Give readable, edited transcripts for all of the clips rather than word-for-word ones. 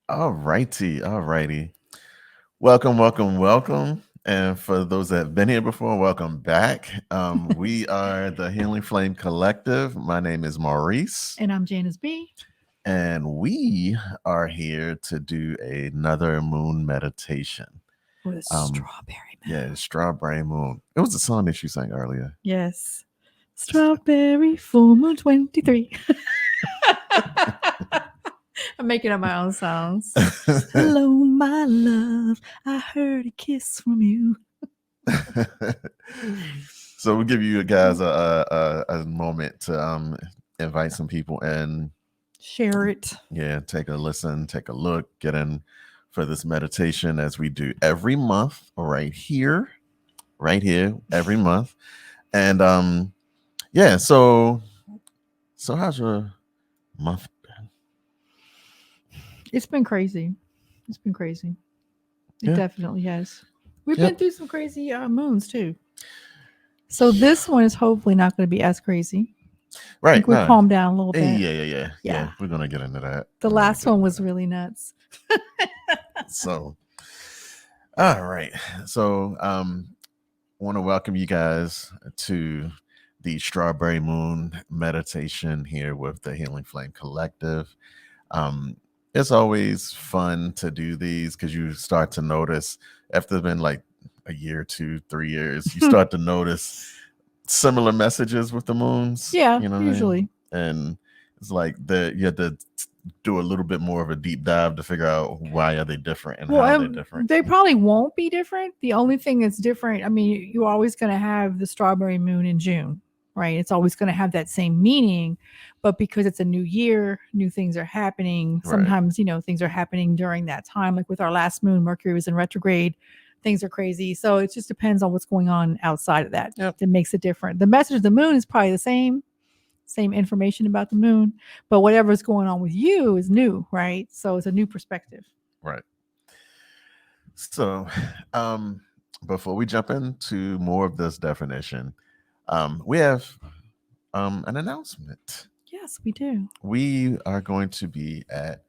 All righty, all righty. Welcome, welcome, welcome. And for those that have been here before, welcome back. We are the Healing Flame Collective. My name is Maurice, And I'm Janice B. and we are here to do another moon meditation. With Um, strawberry yeah, moon. Strawberry Moon. It was the song that you sang earlier. Yes. Strawberry full moon 23. I'm making up my own songs. Hello, my love. I heard a kiss from you. So we'll give you guys a moment to invite some people in. Share it. Yeah, take a listen, take a look, get in for this meditation as we do every month, right here, every month. And yeah, so how's your month been? It's been crazy. It's been crazy. It Yeah, definitely has. We've been yep, through some crazy moons too. So this one is hopefully not going to be as crazy. I right. think we No, calmed down a little bit. yeah. Yeah. We're gonna get into that. The We're gonna last get one into was that. really nuts. So, all right. So, want to welcome you guys to the Strawberry Moon meditation here with the Healing Flame Collective. Um, it's always fun to do these because you start to notice after it's been like a year, 2, 3 years, you start to notice similar messages with the moons. Yeah, You know what I mean? usually. And it's like you have to do a little bit more of a deep dive to figure out why are they different and Well, how they're different. they probably won't be different. The only thing that's different, I mean, you're always going to have the strawberry moon in June, right? It's always going to have that same meaning, but because it's a new year, new things are happening. Right. Sometimes, things are happening during that time. Like with our last moon, Mercury was in retrograde. Things are crazy. So it just depends on what's going on outside of that Yep. that makes it different. The message of the moon is probably the same information about the moon, but whatever's going on with you is new, right? So it's a new perspective. Right. So, um, before we jump into more of this definition, we have an announcement. Yes, we do. We are going to be at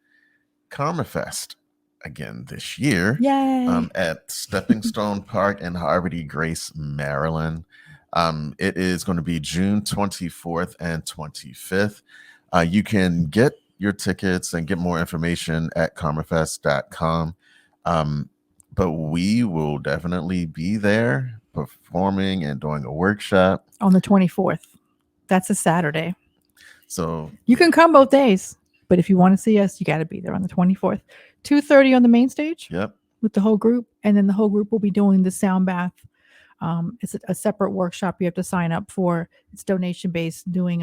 Karma Fest again this year Yay. at Stepping Stone Park in Harvard Grace, Maryland. It is going to be June 24th and 25th. You can get your tickets and get more information at karmafest.com. But we will definitely be there performing and doing a workshop. On the 24th. That's a Saturday. So You can come both days, but if you want to see us, you got to be there on the 24th. 2:30 on the main stage yep. with the whole group, and then the whole group will be doing the sound bath. It's a separate workshop you have to sign up for. It's donation based, doing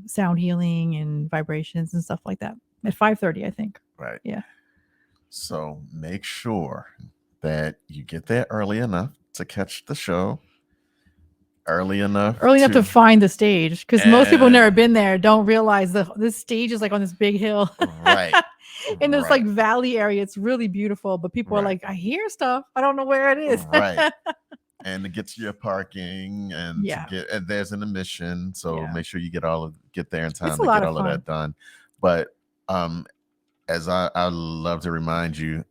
sound healing and vibrations and stuff like that at 5:30, I think. Right. Yeah. So make sure that you get there early enough to catch the show. Early enough To find the stage, because most people who've never been there don't realize this stage is like on this big hill. Right. In this like valley area. It's really beautiful, but people are Right. like, I hear stuff, I don't know where it is. Right. And to get to your parking and Yeah. and there's an admission, so Yeah. make sure you get there in time It's to a lot get of all of fun. that done. But as I love to remind you,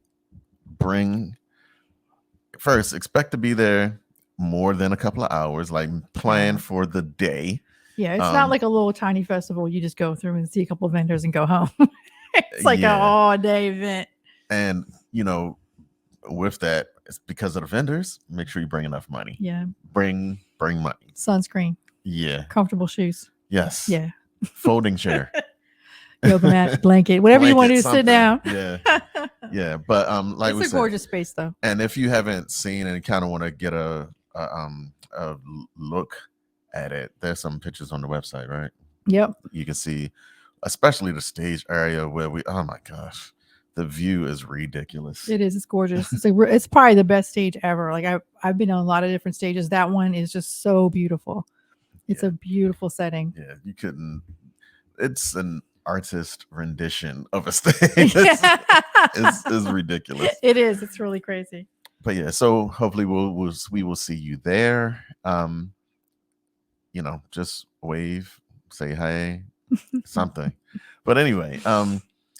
expect to be there more than a couple of hours, like plan Yeah. for the day. Yeah, it's not like a little tiny festival you just go through and see a couple of vendors and go home. It's like Yeah. a all-day event. And with that, it's because of the vendors, make sure you bring enough money. Yeah. Bring money. Sunscreen, Yeah. comfortable shoes. Yes. Yeah. Folding chair. Yoga mat, blanket, whatever you want to do to sit Something. down. Yeah. Yeah. But like we It's a said, gorgeous space though. and if you haven't seen and kind of want to get a look at it, there's some pictures on the website, right? Yep. You can see, especially the stage area where oh my gosh, the view is ridiculous. It is. It's gorgeous. It's probably the best stage ever. Like I've been on a lot of different stages. That one is just so beautiful. It's a beautiful setting. Yeah, you couldn't. It's an artist rendition of a stage. It's ridiculous. It is. It's really crazy. But yeah, so hopefully we will see you there. Just wave, say hi, something. But anyway,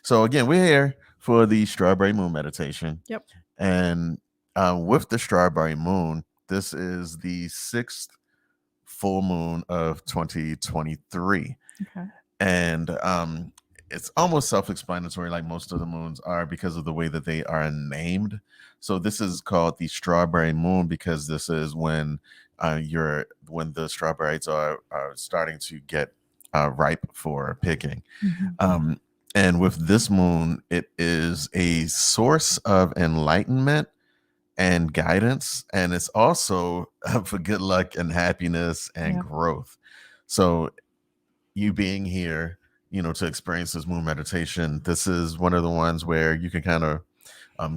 so again, we're here for the strawberry moon meditation. Yep. And with the strawberry moon, this is the 6th full moon of 2023. Okay. And it's almost self-explanatory, like most of the moons are, because of the way that they are named. So this is called the strawberry moon because this is when when the strawberries are starting to get ripe for picking. Mhm. And with this moon, it is a source of enlightenment and guidance, and it's also for good luck and happiness and Yeah. growth. So you being here, to experience this moon meditation, this is one of the ones where you can kind of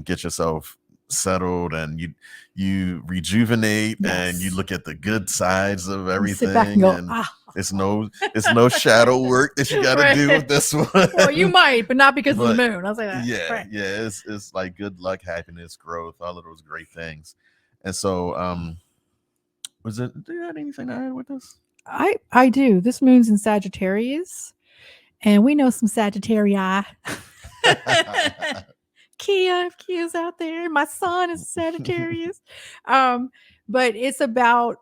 get yourself settled, and you rejuvenate, and you Yes. look at the good sides of You sit back and everything, go, and ah. it's no shadow work that you got to do with Right. this one. Well, you might, but not because of But the moon. I'll say that. yeah, Right. yeah, it's like good luck, happiness, growth, all of those great things. And so do you have anything to add with this? I do. This moon's in Sagittarius, and we know some Sagittarii. If Kia's out there. My son is Sagittarius. But it's about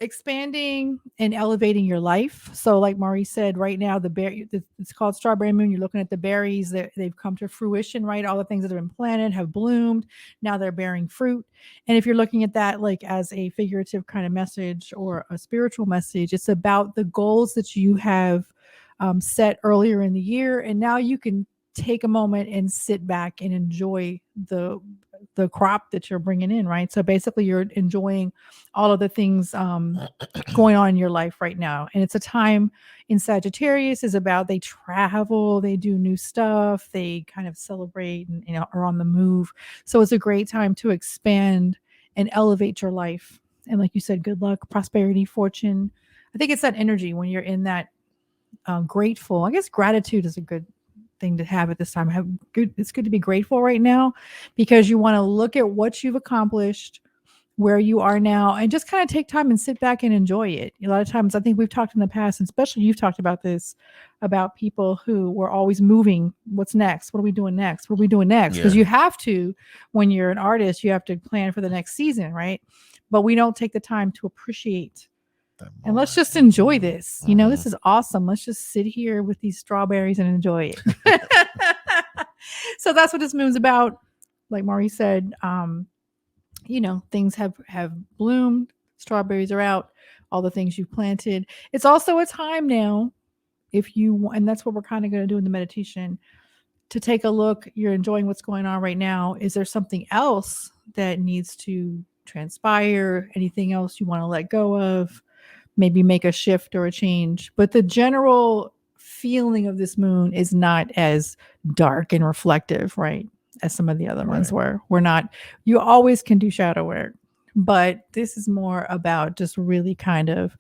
expanding and elevating your life. So, like Maurice said, right now it's called strawberry moon. You're looking at the berries that they've come to fruition, right? All the things that have been planted have bloomed. Now they're bearing fruit. And if you're looking at that like as a figurative kind of message or a spiritual message, it's about the goals that you have set earlier in the year, and now you can take a moment and sit back and enjoy the crop that you're bringing in, right? So basically you're enjoying all of the things going on in your life right now. And it's a time in Sagittarius is about they travel, they do new stuff, they kind of celebrate and are on the move. So it's a great time to expand and elevate your life. And like you said, good luck, prosperity, fortune. I think it's that energy when you're in that grateful. I guess gratitude is a good thing to have at this time. It's good to be grateful right now because you want to look at what you've accomplished, where you are now, and just kind of take time and sit back and enjoy it. A lot of times, I think we've talked in the past, and especially you've talked about this, about people who were always moving. What's next? What are we doing next? What are we doing next? Because Yeah. you have to, when you're an artist, you have to plan for the next season, right? But we don't take the time to appreciate. And let's just enjoy this. This is awesome. Let's just sit here with these strawberries and enjoy it. So that's what this moon's about. Like Maurice said, things have bloomed, strawberries are out, all the things you've planted. It's also a time now, and that's what we're kind of going to do in the meditation, to take a look. You're enjoying what's going on right now. Is there something else that needs to transpire? Anything else you want to let go of? Maybe make a shift or a change. But the general feeling of this moon is not as dark and reflective, right, as some of the other ones were. We're not. You always can do shadow work, but this is more about just really kind of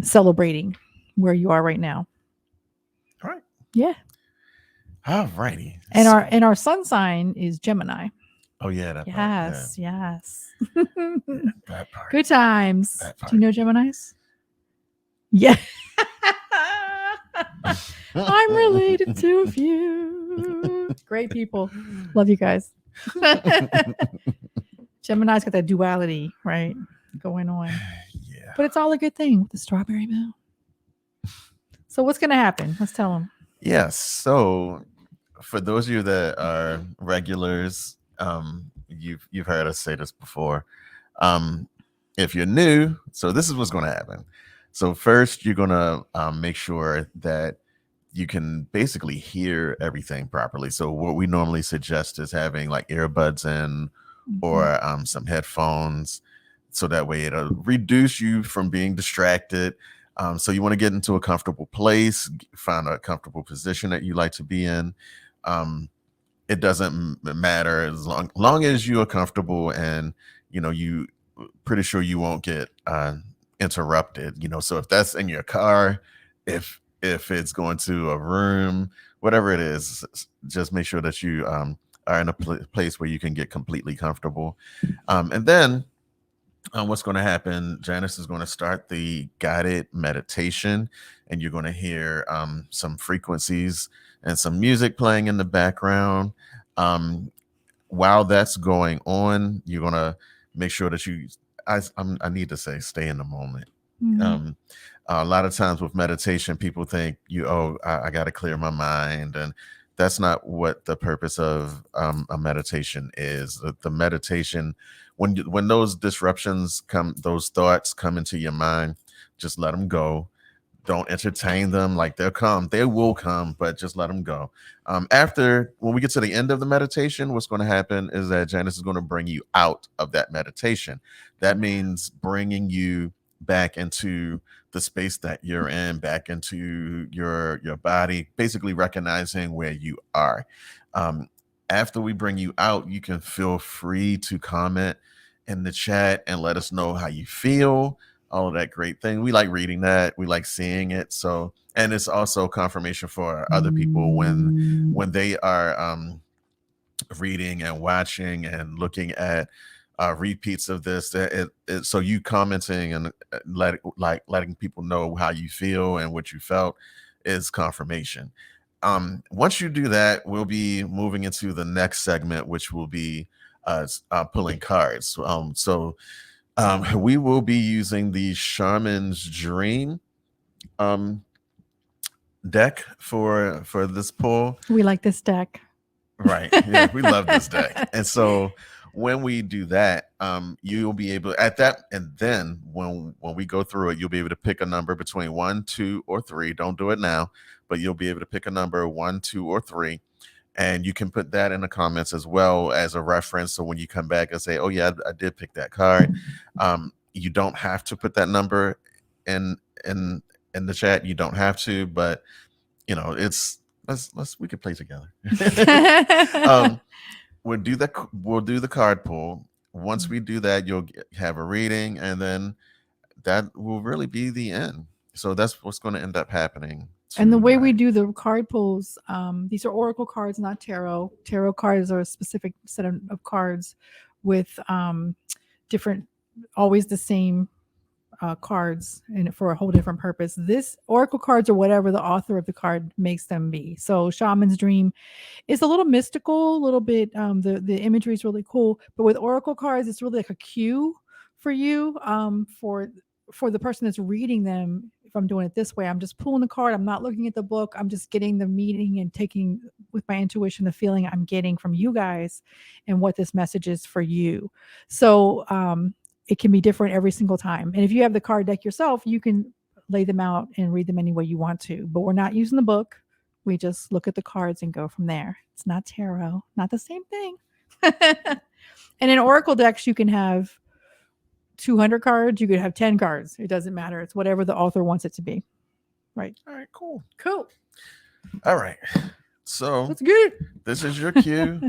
celebrating where you are right now. All right. Yeah. All righty. And our sun sign is Gemini. Oh yeah, that yes, part, yeah. yes. That part. Good times. That part. Do you know Geminis? Yeah. I'm related to a few. Great people. Love you guys. Gemini's got that duality, right, going on. Yeah. But it's all a good thing with the strawberry moon. So what's going to happen? Let's tell them. Yes. So for those of you that are regulars, you've heard us say this before. If you're new, so this is what's going to happen. So first, you're going to make sure that you can basically hear everything properly. So what we normally suggest is having like earbuds in or some headphones, so that way it'll reduce you from being distracted. So you want to get into a comfortable place, find a comfortable position that you like to be in. It doesn't matter as long as you are comfortable, and you pretty sure you won't get interrupted. So if that's in your car, if it's going to a room, whatever it is, just make sure that you are in a place where you can get completely comfortable. And then what's going to happen, Janice is going to start the guided meditation, and you're going to hear some frequencies and some music playing in the background. Um, while that's going on, you're going to make sure that I need to say, stay in the moment. Mhm. A lot of times with meditation, people think I got to clear my mind, and that's not what the purpose of a meditation is. The meditation, when those disruptions come, those thoughts come into your mind, just let them go. Don't entertain them. Like, they will come, but just let them go. After, when we get to the end of the meditation, what's going to happen is that Janice is going to bring you out of that meditation. That means bringing you back into the space that you're in, back into your body, basically recognizing where you are. After we bring you out, you can feel free to comment in the chat and let us know how you feel, all of that great thing. We like reading that. We like seeing it. So, and it's also confirmation for other people when they are reading and watching and looking at repeats of this. So you commenting and letting people know how you feel and what you felt is confirmation. Once you do that, we'll be moving into the next segment, which will be pulling cards. We will be using the Shaman's Dream deck for this pull. We like this deck. Right. Yeah, we love this deck. And so when we do that, you'll be able at that, and then when we go through it, you'll be able to pick a number between 1, 2, or 3. Don't do it now, but you'll be able to pick a number 1, 2, or 3. And you can put that in the comments as well as a reference. So when you come back and say, oh yeah, I did pick that card. You don't have to put that number in the chat. You don't have to, but you know, we could play together. We'll do the card pull. Once we do that, you'll have a reading, and then that will really be the end. So that's what's going to end up happening. And the way we do the card pulls, these are oracle cards, not tarot. Tarot cards are a specific set of cards with different, always the same cards, and for a whole different purpose. This oracle cards are whatever the author of the card makes them be. So Shaman's Dream is a little mystical, a little bit, the imagery is really cool, but with oracle cards, it's really like a cue for you, for the person that's reading them. If I'm doing it this way, I'm just pulling the card. I'm not looking at the book. I'm just getting the meaning and taking with my intuition the feeling I'm getting from you guys and what this message is for you. So it can be different every single time. And if you have the card deck yourself, you can lay them out and read them any way you want to. But we're not using the book. We just look at the cards and go from there. It's not tarot, not the same thing. And in oracle decks, you can have 200 cards. You could have 10 cards. It doesn't matter. It's whatever the author wants it to be. Right. All right, cool. All right. So that's good. This is your cue.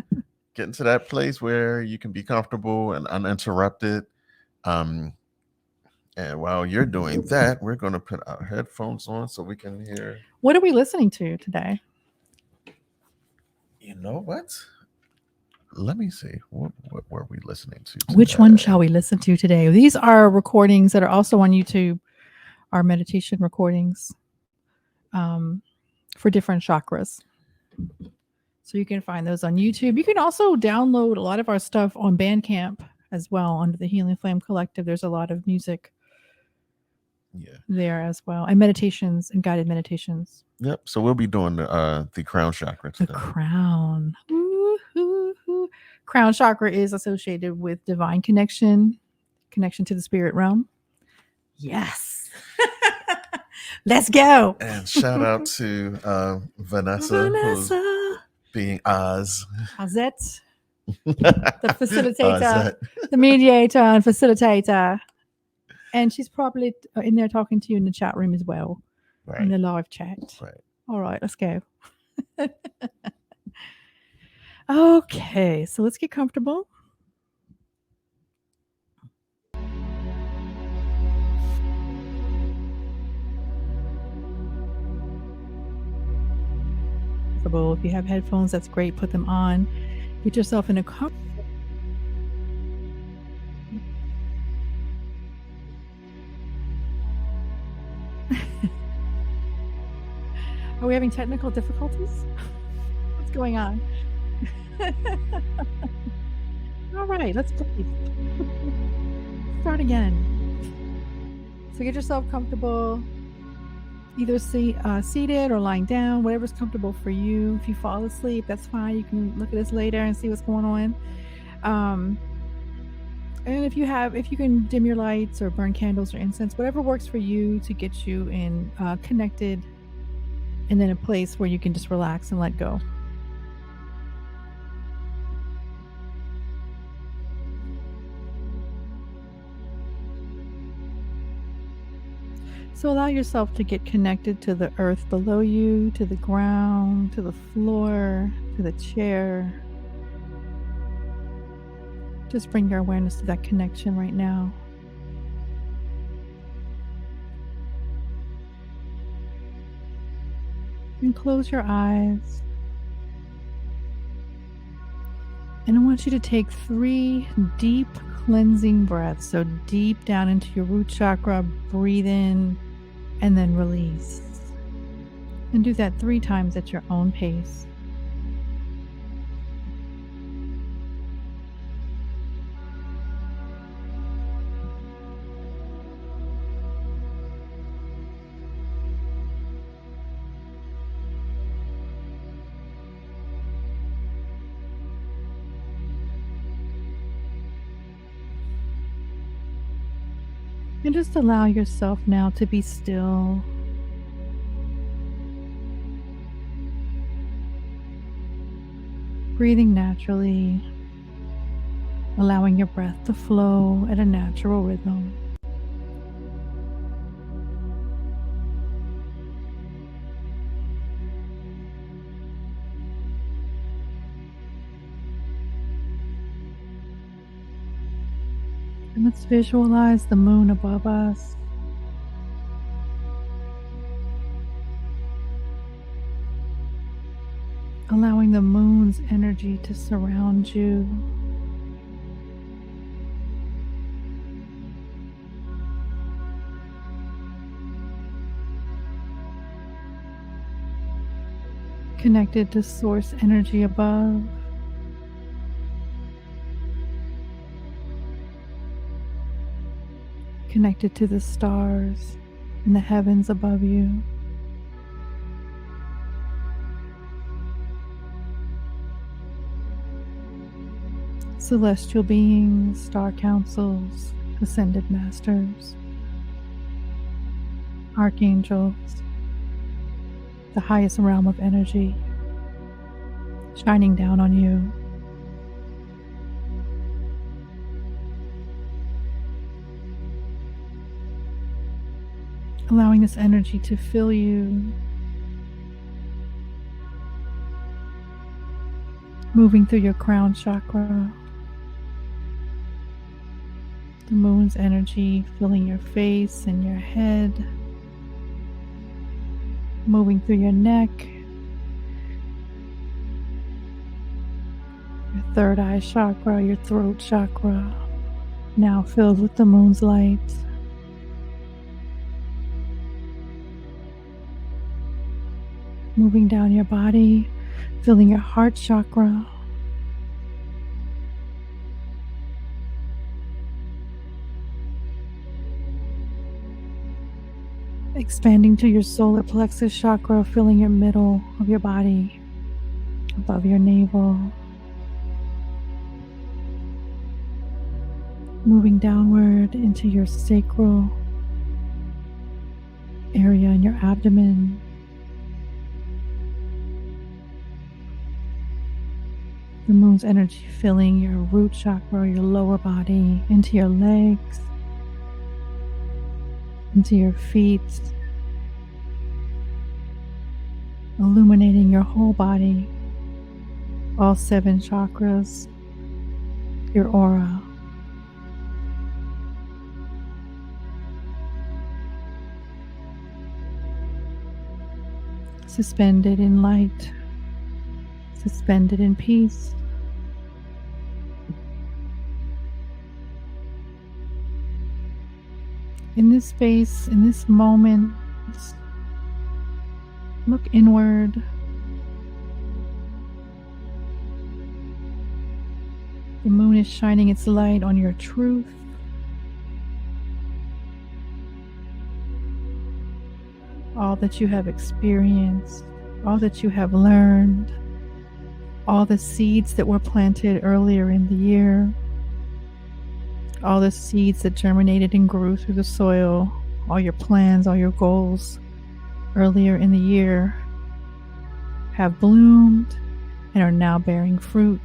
Get into that place where you can be comfortable and uninterrupted. And while you're doing that, we're going to put our headphones on so we can hear. What are we listening to today? You know what? Let me see. What were we listening to today? Which one shall we listen to today? These are recordings that are also on YouTube, our meditation recordings for different chakras. So you can find those on YouTube. You can also download a lot of our stuff on Bandcamp as well under the Healing Flame Collective. There's a lot of music there as well, and meditations and guided meditations. Yep. So we'll be doing the crown chakra today. The crown. Ooh. Crown chakra is associated with divine connection to the spirit realm. Yes. Let's go. And shout out to Vanessa. Who's being Oz. Ozette. The facilitator, the mediator and facilitator. And she's probably in there talking to you in the chat room as well. Right. In the live chat. Right. All right, let's go. Okay, so let's get comfortable. If you have headphones, that's great. Put them on. Get yourself in a we having technical difficulties? What's going on? All right, let's breathe. Start again. So get yourself comfortable, either seated or lying down, whatever's comfortable for you. If you fall asleep, that's fine. You can look at this later and see what's going on. And if you can dim your lights or burn candles or incense, whatever works for you to get you in connected and in a place where you can just relax and let go. So allow yourself to get connected to the earth below you, to the ground, to the floor, to the chair. Just bring your awareness to that connection right now. And close your eyes. And I want you to take 3 deep cleansing breaths. So deep down into your root chakra, breathe in and then release. And do that 3 times at your own pace. And just allow yourself now to be still. Breathing naturally, allowing your breath to flow at a natural rhythm. And let's visualize the moon above us. Allowing the moon's energy to surround you. Connected to source energy above. Connected to the stars in the heavens above you. Celestial beings, star councils, ascended masters, archangels, the highest realm of energy shining down on you. Allowing this energy to fill you, moving through your crown chakra, the moon's energy filling your face and your head, moving through your neck, your third eye chakra, your throat chakra, now filled with the moon's light. Moving down your body, filling your heart chakra. Expanding to your solar plexus chakra, filling your middle of your body, above your navel. Moving downward into your sacral area in your abdomen. The moon's energy filling your root chakra, your lower body, into your legs, into your feet, illuminating your whole body, all 7 chakras, your aura. Suspended in light, suspended in peace. In this space, in this moment, Look inward. The moon is shining its light on your truth. All that you have experienced, all that you have learned, all the seeds that were planted earlier in the year, all the seeds that germinated and grew through the soil, all your plans, all your goals earlier in the year have bloomed and are now bearing fruit.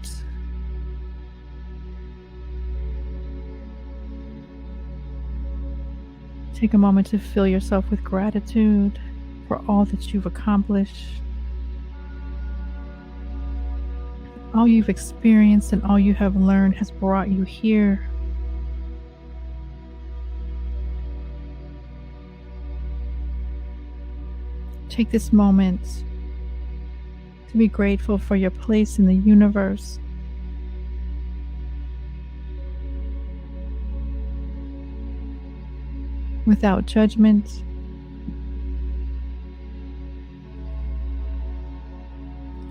Take a moment to fill yourself with gratitude for all that you've accomplished, all you've experienced, and all you have learned has brought you here. Take this moment to be grateful for your place in the universe. Without judgment,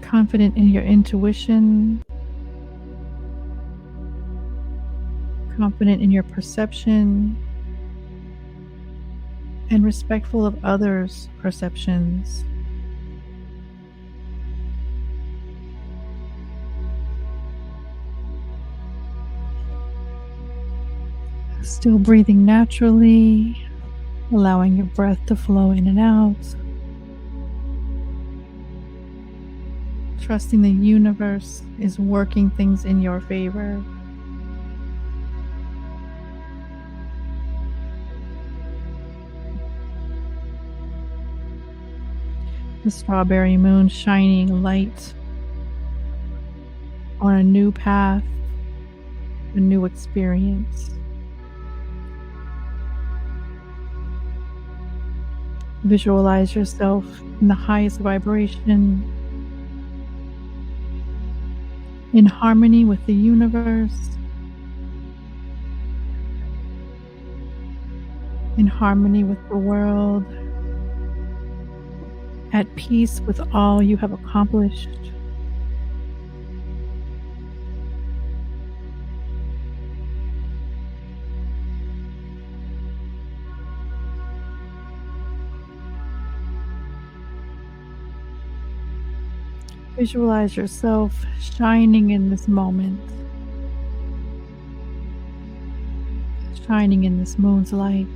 confident in your intuition, confident in your perception, and respectful of others' perceptions. Still breathing naturally, allowing your breath to flow in and out. Trusting the universe is working things in your favor. The strawberry moon shining light on a new path, a new experience. Visualize yourself in the highest vibration, in harmony with the universe, in harmony with the world, at peace with all you have accomplished. Visualize yourself shining in this moment, shining in this moon's light.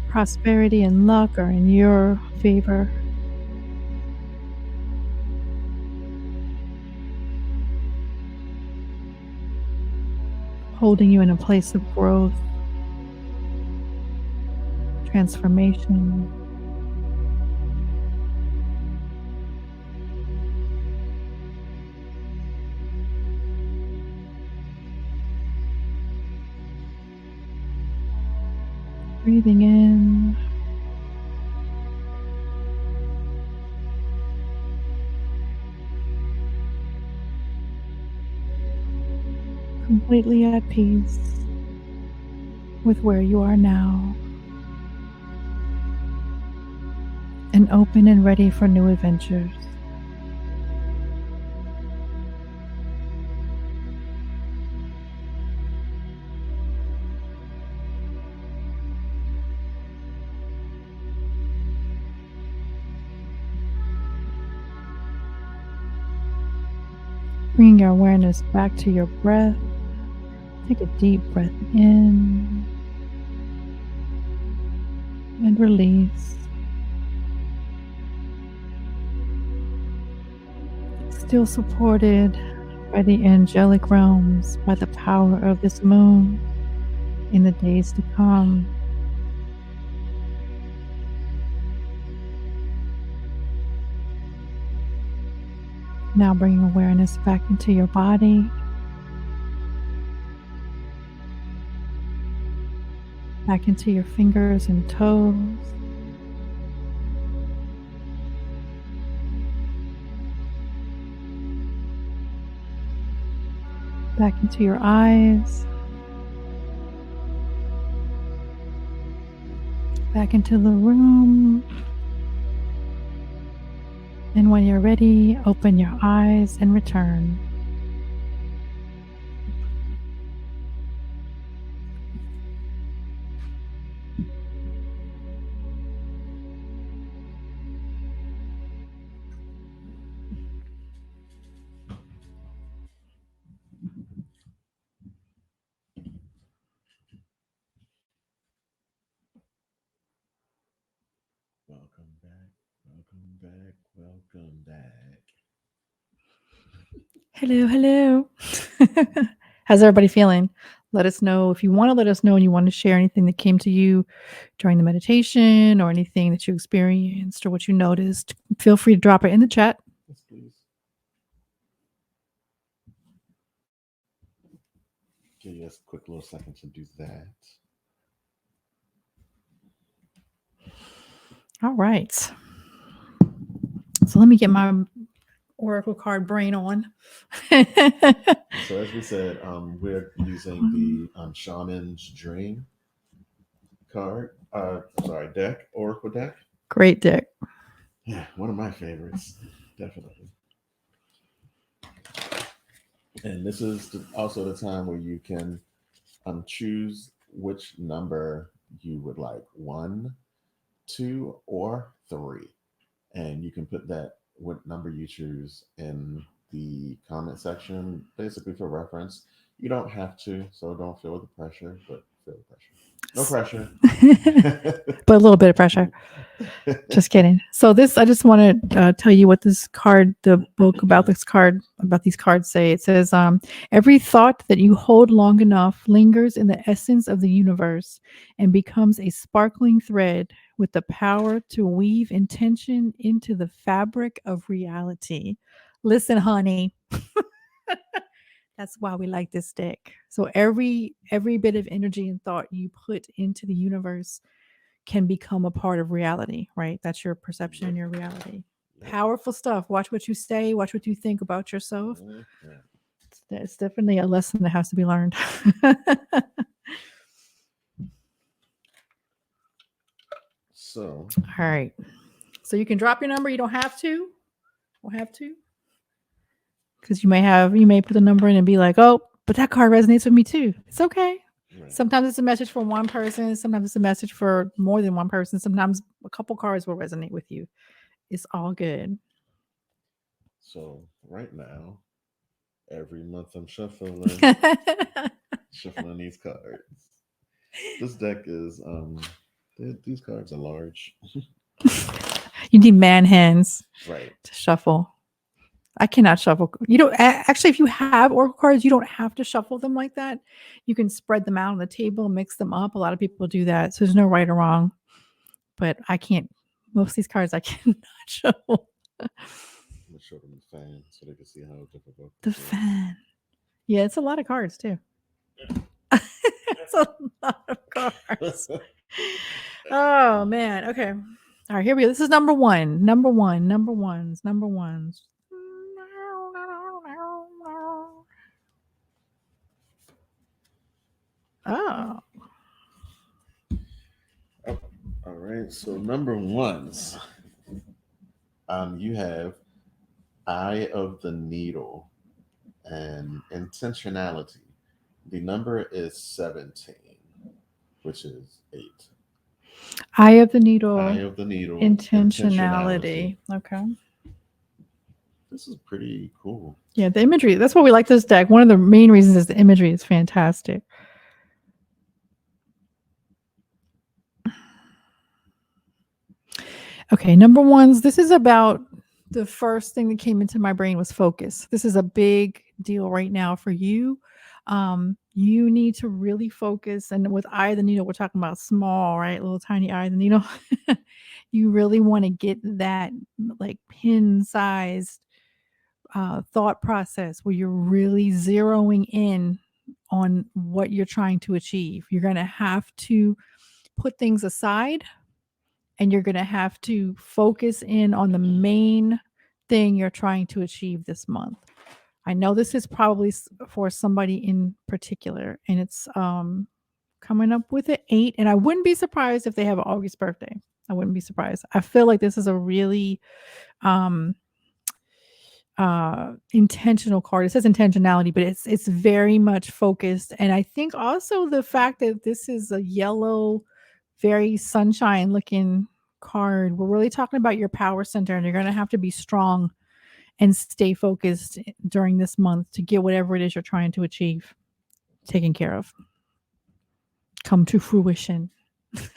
Prosperity and luck are in your favor. Holding you in a place of growth, transformation. Breathing in, completely at peace with where you are now, and open and ready for new adventures. Bring your awareness back to your breath. Take a deep breath in and release. Still supported by the angelic realms, by the power of this moon in the days to come. Now bringing awareness back into your body. back into your fingers and toes. Back into your eyes. Back into the room. And when you're ready, open your eyes and return. Welcome back. Welcome back. Welcome back. Hello, hello. How's everybody feeling? Let us know if you want to let us know and you want to share anything that came to you during the meditation or anything that you experienced or what you noticed. Feel free to drop it in the chat. Yes, please. Give you a quick little second to do that. All right. So let me get my Oracle card brain on. So as we said, we're using the Shaman's Dream card. Deck, Oracle deck. Great deck. Yeah, one of my favorites, definitely. And this is also the time where you can choose which number you would like, 1, 2, or 3. And you can put that, what number you choose, in the comment section, basically for reference. You don't have to, so don't feel the pressure, but feel the pressure. No pressure. But a little bit of pressure. Just kidding. So this, I just want to tell you what this card, the book about this card, about these cards say. It says, every thought that you hold long enough lingers in the essence of the universe and becomes a sparkling thread with the power to weave intention into the fabric of reality. Listen, honey. That's why we like this deck. So every bit of energy and thought you put into the universe can become a part of reality, right? That's your perception and your reality. Powerful stuff. Watch what you say, watch what you think about yourself. It's definitely a lesson that has to be learned. So, all right. So you can drop your number. You don't have to. Don't have to. Because you may put the number in and be like, oh, but that card resonates with me too. It's okay. Right. Sometimes it's a message for one person. Sometimes it's a message for more than one person. Sometimes a couple cards will resonate with you. It's all good. So right now, every month I'm shuffling these cards. This deck is these cards are large. You need man hands, right, to shuffle. I cannot shuffle. You don't actually, if you have Oracle cards, you don't have to shuffle them like that. You can spread them out on the table, mix them up. A lot of people do that. So there's no right or wrong. But I can't. Most of these cards I cannot shuffle. I'm gonna show them the fan so they can see how difficult. The fan. Yeah, it's a lot of cards too. It's a lot of cards. Oh man. Okay. All right, here we go. This is number one. Number ones. Oh. All right. So number ones, you have Eye of the Needle and intentionality. The number is 17, which is 8. Eye of the Needle. Eye of the Needle. Intentionality. Okay. This is pretty cool. Yeah, the imagery. That's why we like this deck. One of the main reasons is the imagery is fantastic. Okay, number ones. This is about the first thing that came into my brain was focus. This is a big deal right now for you. You need to really focus. And with Eye of the Needle, we're talking about small, right? Little tiny Eye of the Needle. You really want to get that like pin-sized thought process where you're really zeroing in on what you're trying to achieve. You're going to have to put things aside and you're going to have to focus in on the main thing you're trying to achieve this month. I know this is probably for somebody in particular, and it's coming up with an 8, and I wouldn't be surprised if they have an August birthday. I wouldn't be surprised. I feel like this is a really intentional card. It says intentionality, but it's very much focused. And I think also the fact that this is a yellow, very sunshine looking card, we're really talking about your power center, and you're going to have to be strong and stay focused during this month to get whatever it is you're trying to achieve taken care of, come to fruition.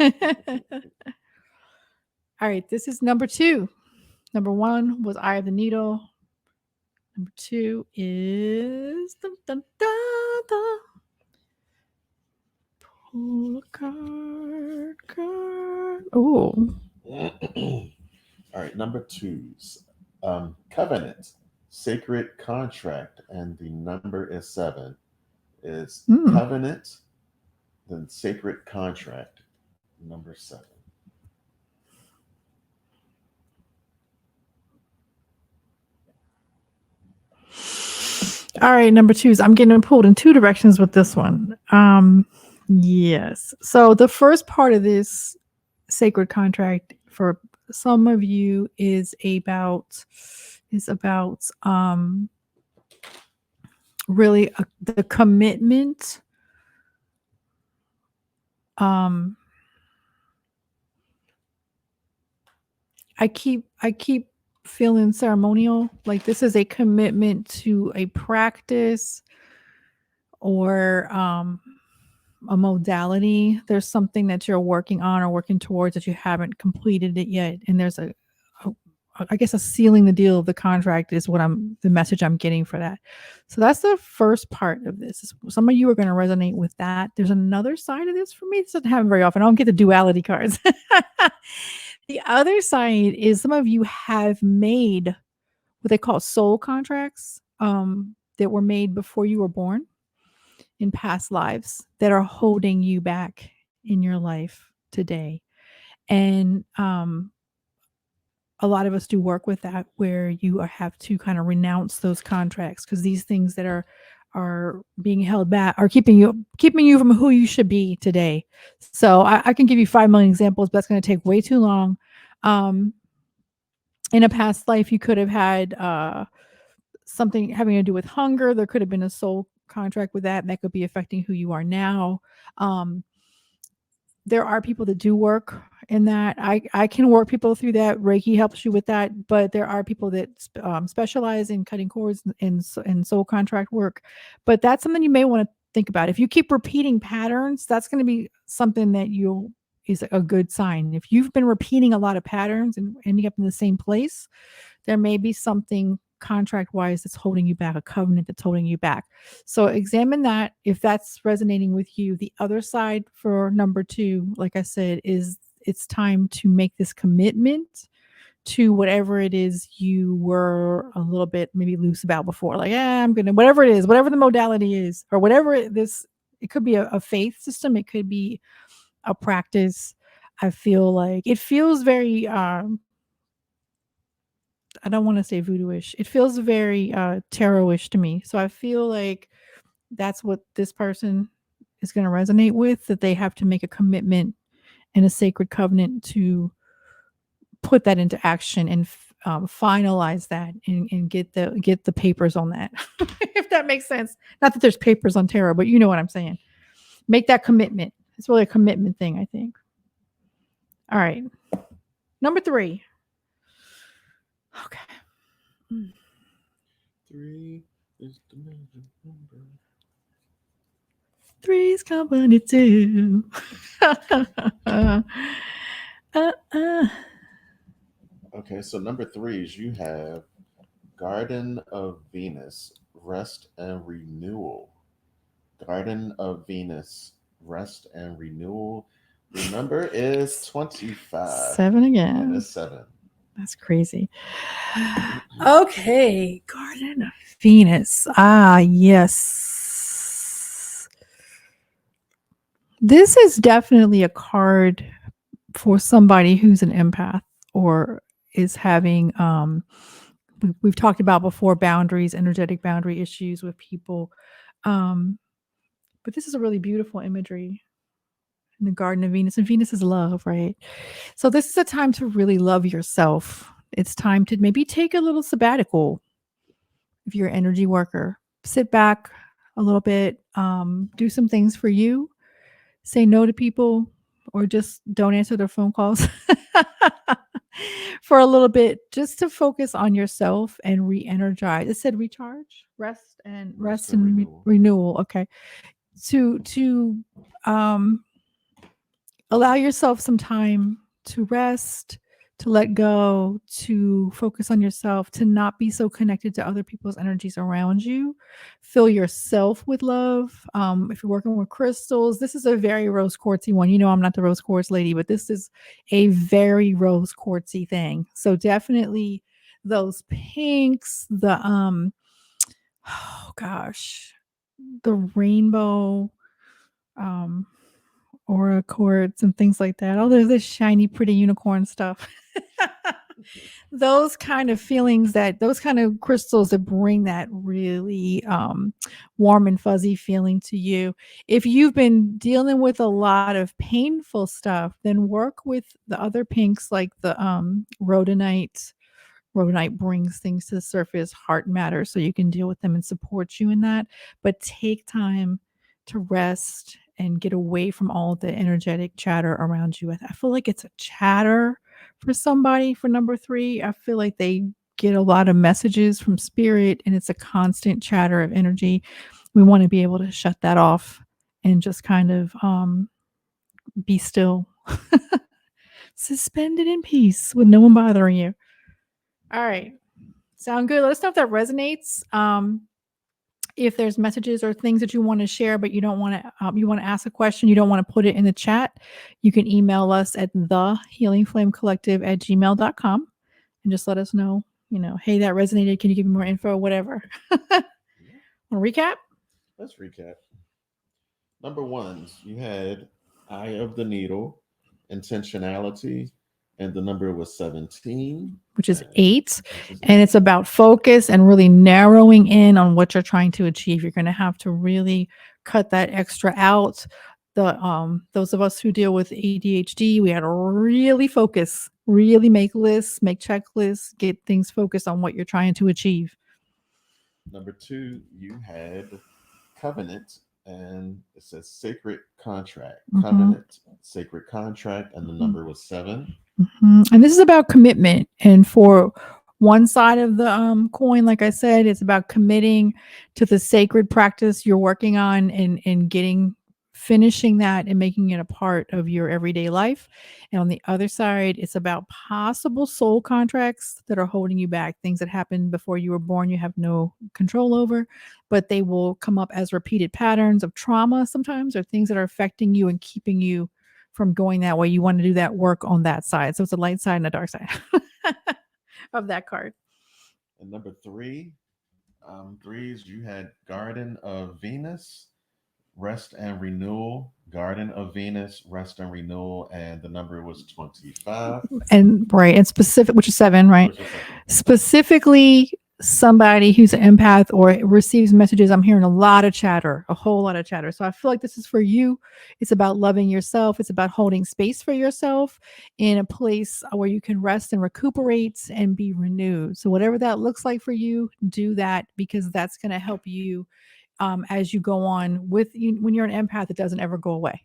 All right, this is number 2. Number 1 was Eye of the Needle. Number 2 is dun, dun, dun, dun. Pull a card. Oh. All right, number 2's Covenant, Sacred Contract, and the number is 7. Is Covenant, then Sacred Contract, number 7. All right, number 2s. I'm getting pulled in 2 directions with this one. Yes. So the first part of this sacred contract for some of you is about really the commitment. I keep feeling ceremonial, like this is a commitment to a practice or a modality. There's something that you're working on or working towards that you haven't completed it yet, and there's I guess a sealing the deal of the contract is what the message I'm getting for that. So that's the first part of this. Some of you are going to resonate with that. There's another side of this for me. This doesn't happen very often. I don't get the duality cards. The other side is some of you have made what they call soul contracts that were made before you were born in past lives that are holding you back in your life today. And a lot of us do work with that where you have to kind of renounce those contracts because these things that are being held back are keeping you from who you should be today. So I can give you 5 million examples, but that's going to take way too long. In a past life, you could have had something having to do with hunger. There could have been a soul contract with that, and that could be affecting who you are now. There are people that do work in that. I can work people through that. Reiki helps you with that, but there are people that specialize in cutting cords and soul contract work. But that's something you may want to think about. If you keep repeating patterns, that's going to be something that is a good sign. If you've been repeating a lot of patterns and ending up in the same place, there may be something contract wise that's holding you back, a covenant that's holding you back. So examine that if that's resonating with you. The other side for number 2, like I said, is it's time to make this commitment to whatever it is you were a little bit maybe loose about before. Like, I'm gonna, whatever it is, whatever the modality is, or whatever it could be a faith system, it could be a practice. I feel like it feels very I don't want to say voodoo-ish. It feels very tarot-ish to me. So I feel like that's what this person is going to resonate with, that they have to make a commitment and a sacred covenant to put that into action and finalize that and get the papers on that. If that makes sense. Not that there's papers on tarot, but you know what I'm saying. Make that commitment. It's really a commitment thing, I think. All right. Number 3. Okay. 3 is the magic number. 3's company too. Okay, so number 3 is you have Garden of Venus, Rest and Renewal. Garden of Venus, Rest and Renewal. The number is 25. 7 again. That is 7. That's crazy. Okay, Garden of Venus. Ah, yes. This is definitely a card for somebody who's an empath or is having we've talked about before boundaries, energetic boundary issues with people. Um, but this is a really beautiful imagery in the Garden of Venus, and Venus is love, right? So this is a time to really love yourself. It's time to maybe take a little sabbatical if you're an energy worker. Sit back a little bit, do some things for you, say no to people, or just don't answer their phone calls for a little bit, just to focus on yourself and re-energize. It said recharge, rest and renewal. Okay, to um allow yourself some time to rest, to let go, to focus on yourself, to not be so connected to other people's energies around you. Fill yourself with love. If you're working with crystals, this is a very rose quartzy one. You know, I'm not the rose quartz lady, but this is a very rose quartzy thing. So definitely those pinks, the oh gosh, the rainbow, um, aura quartz and things like that. Oh, there's this shiny, pretty unicorn stuff. Those kind of feelings, that those kind of crystals that bring that really warm and fuzzy feeling to you. If you've been dealing with a lot of painful stuff, then work with the other pinks like the rhodonite. Rhodonite brings things to the surface, heart matter, so you can deal with them and support you in that. But take time to rest and get away from all the energetic chatter around you. I feel like it's a chatter for somebody for number 3. I feel like they get a lot of messages from spirit and it's a constant chatter of energy. We want to be able to shut that off and just kind of be still, suspended in peace with no one bothering you. All right. Sound good? Let us know if that resonates. If there's messages or things that you want to share, but you don't want to, you want to ask a question, you don't want to put it in the chat, you can email us at thehealingflamecollective@gmail.com and just let us know, hey, that resonated. Can you give me more info? Whatever. Want to recap? Let's recap. Number 1, you had Eye of the Needle, intentionality, and the number was 17, which is 8. And it's about focus and really narrowing in on what you're trying to achieve. You're going to have to really cut that extra out. Those of us who deal with ADHD, we had to really focus, really make lists, make checklists, get things focused on what you're trying to achieve. Number 2, you had covenant, and it says sacred contract. Covenant, sacred contract, and the number was 7. And this is about commitment. And for one side of the coin, like I said, it's about committing to the sacred practice you're working on and finishing that and making it a part of your everyday life. And on the other side, it's about possible soul contracts that are holding you back, things that happened before you were born you have no control over, but they will come up as repeated patterns of trauma sometimes, or things that are affecting you and keeping you from going that way. You want to do that work on that side. So it's a light side and a dark side of that card. And number 3, threes, you had Garden of Venus, rest and renewal. Garden of Venus, rest and renewal, and the number was 25. And right, and specific, which is 7, right? Specifically, somebody who's an empath or receives messages, I'm hearing a lot of chatter, a whole lot of chatter. So I feel like this is for you. It's about loving yourself. It's about holding space for yourself in a place where you can rest and recuperate and be renewed. So whatever that looks like for you, do that, because that's going to help you as you go on with you. When you're an empath, it doesn't ever go away.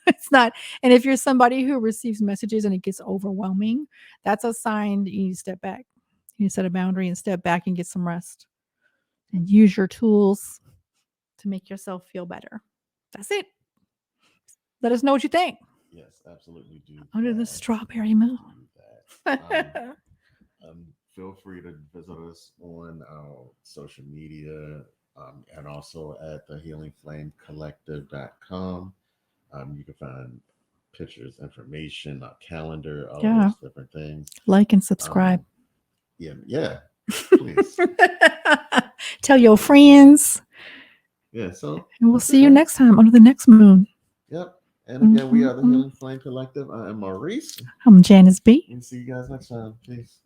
It's not. And if you're somebody who receives messages and it gets overwhelming, that's a sign that you need to step back. You set a boundary and step back and get some rest and use your tools to make yourself feel better. That's it. Let us know what you think. Yes, absolutely do. Under the strawberry moon. Feel free to visit us on our social media and also at thehealingflamecollective.com. You can find pictures, information, our calendar, all those different things. Like and subscribe. Yeah. Please. Tell your friends. Yeah. So. And we'll see you next time under the next moon. Yep. And again, we are the Mhm. Healing Flame Collective. I am Maurice. I'm Janice B. And see you guys next time. Peace.